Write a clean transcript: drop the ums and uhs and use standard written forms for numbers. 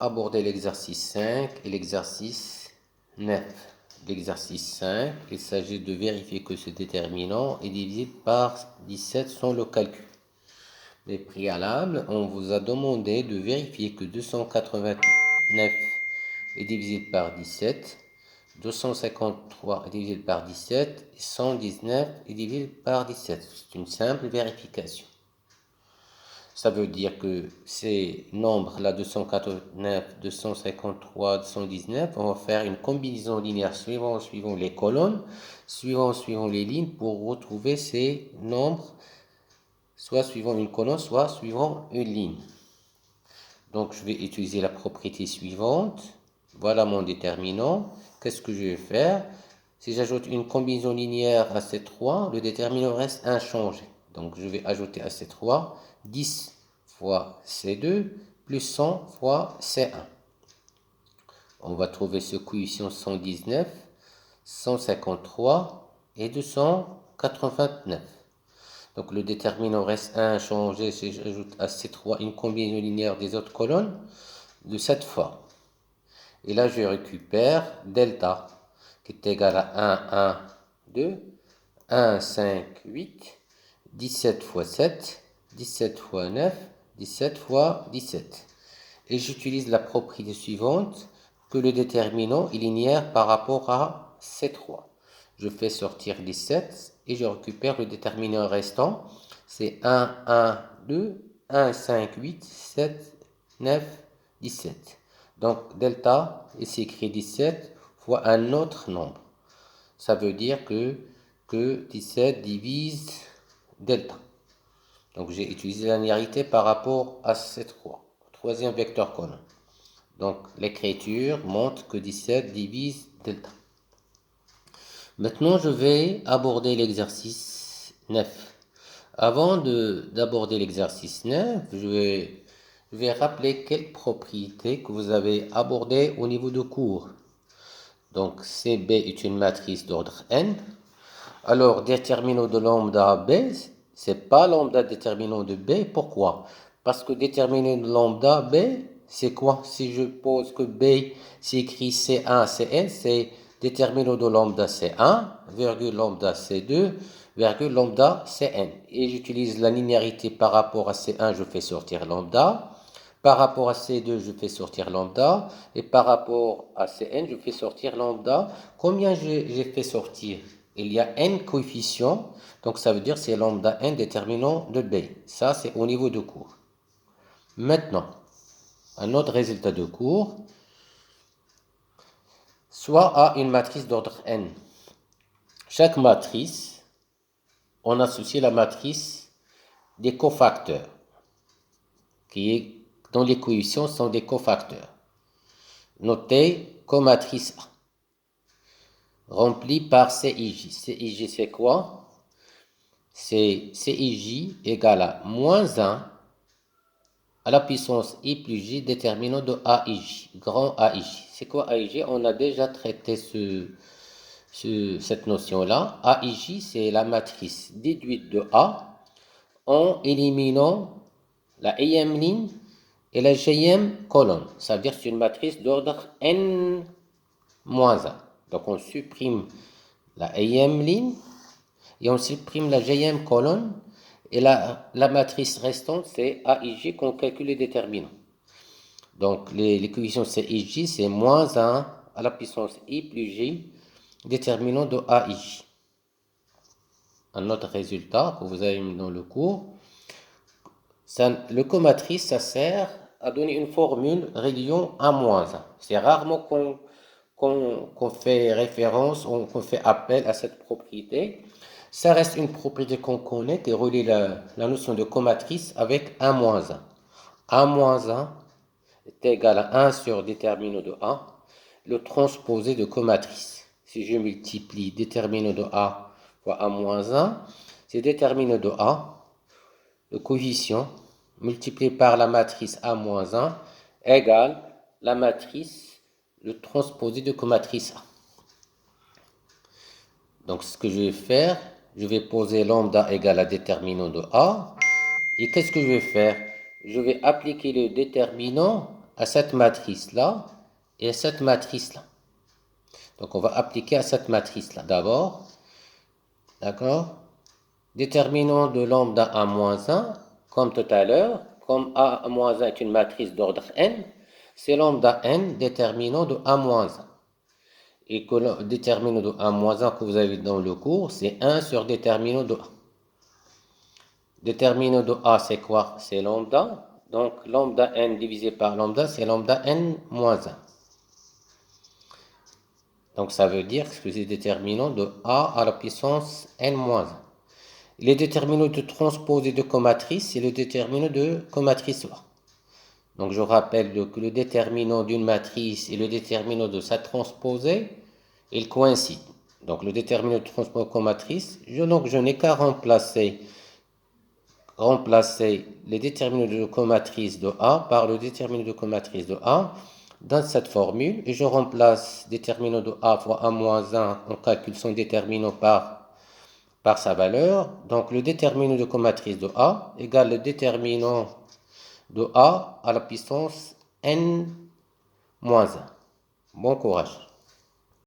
Aborder l'exercice 5 et l'exercice 9. L'exercice 5, il s'agit de vérifier que ce déterminant est divisible par 17 sans le calcul. Mais préalable, on vous a demandé de vérifier que 289 est divisible par 17, 253 est divisible par 17 et 119 est divisible par 17. C'est une simple vérification. Ça veut dire que ces nombres-là, 249, 253, 219, on va faire une combinaison linéaire suivant les colonnes, suivant les lignes pour retrouver ces nombres, soit suivant une colonne, soit suivant une ligne. Donc, je vais utiliser la propriété suivante. Voilà mon déterminant. Qu'est-ce que je vais faire? Si j'ajoute une combinaison linéaire à ces trois, le déterminant reste inchangé. Donc, je vais ajouter à ces trois 10 fois C2 plus 100 fois C1. On va trouver ce coefficient 119, 153 et 289. Donc le déterminant reste inchangé si j'ajoute à C3 une combinaison linéaire des autres colonnes de cette forme. Et là, je récupère delta qui est égal à 1, 1, 2, 1, 5, 8, 17 fois 7, 17 fois 9, 17 fois 17. Et j'utilise la propriété suivante, que le déterminant est linéaire par rapport à C3. Je fais sortir 17 et je récupère le déterminant restant. C'est 1, 1, 2, 1, 5, 8, 7, 9, 17. Donc delta, ici écrit 17 fois un autre nombre. Ça veut dire que 17 divise delta. Donc j'ai utilisé la linéarité par rapport à C3, troisième vecteur colonne. Donc l'écriture montre que 17 divise delta. Maintenant je vais aborder l'exercice 9. Avant d'aborder l'exercice 9, je vais rappeler quelques propriétés que vous avez abordées au niveau de cours. Donc CB est une matrice d'ordre n. Alors déterminant de lambda B, c'est pas lambda déterminant de B. Pourquoi? Parce que déterminant de lambda B, c'est quoi? Si je pose que B, c'est écrit C1, Cn, c'est déterminant de lambda C1, virgule lambda C2, virgule lambda Cn. Et j'utilise la linéarité par rapport à C1, je fais sortir lambda. Par rapport à C2, je fais sortir lambda. Et par rapport à Cn, je fais sortir lambda. Combien j'ai fait sortir? Il y a n coefficients, donc ça veut dire c'est lambda n déterminant de B. Ça, c'est au niveau de cours. Maintenant, un autre résultat de cours, soit à une matrice d'ordre n. Chaque matrice, on associe la matrice des cofacteurs, dont les coefficients sont des cofacteurs. Notez comatrice A, remplie par CIJ. CIJ, c'est quoi? C'est CIJ égale à moins 1 à la puissance I plus J déterminant de AIJ, grand AIJ. C'est quoi AIJ? On a déjà traité cette notion-là. AIJ, c'est la matrice déduite de A en éliminant la ième ligne et la jème colonne. Ça veut dire que c'est une matrice d'ordre n-1. Donc on supprime la ième ligne et on supprime la jème colonne. Et la matrice restante, c'est AIJ qu'on calcule les déterminants. Donc les coefficients CIJ, c'est moins 1 à la puissance I plus J, déterminant de AIJ. Un autre résultat que vous avez mis dans le cours, le comatrice, ça sert à donner une formule reliant à moins 1. C'est rarement qu'on fait référence, qu'on fait appel à cette propriété. Ça reste une propriété qu'on connaît qui relie la notion de comatrice avec 1 moins 1. 1 moins 1 est égal à 1 sur déterminant de A, le transposé de comatrice. Si je multiplie déterminant de A fois A moins 1, c'est déterminant de A, le coefficient, multiplié par la matrice A moins 1, égale la matrice, le transposé de comatrice A. Donc ce que je vais faire, je vais poser lambda égale à déterminant de A. Et qu'est-ce que je vais faire? Je vais appliquer le déterminant à cette matrice-là et à cette matrice-là. Donc, on va appliquer à cette matrice-là. D'abord, d'accord? Déterminant de lambda A moins 1, comme tout à l'heure, comme A moins 1 est une matrice d'ordre n, c'est lambda n déterminant de A moins 1. Et que le déterminant de A moins 1 que vous avez dans le cours, c'est 1 sur déterminant de A. Déterminant de A, c'est quoi? C'est lambda. Donc, lambda n divisé par lambda, c'est lambda n moins 1. Donc, ça veut dire que c'est déterminant de A à la puissance n moins 1. Les déterminants de transpose et de comatrice, c'est le déterminant de comatrice là. Donc, je rappelle que le déterminant d'une matrice et le déterminant de sa transposée, ils coïncident. Donc, le déterminant de transpose comatrice, je n'ai qu'à remplacer les déterminants de comatrice de A par le déterminant de comatrice de A dans cette formule. Et je remplace déterminant de A fois A moins 1, on calcule son déterminant par sa valeur. Donc, le déterminant de comatrice de A égale le déterminant de A à la puissance n moins 1. Bon courage.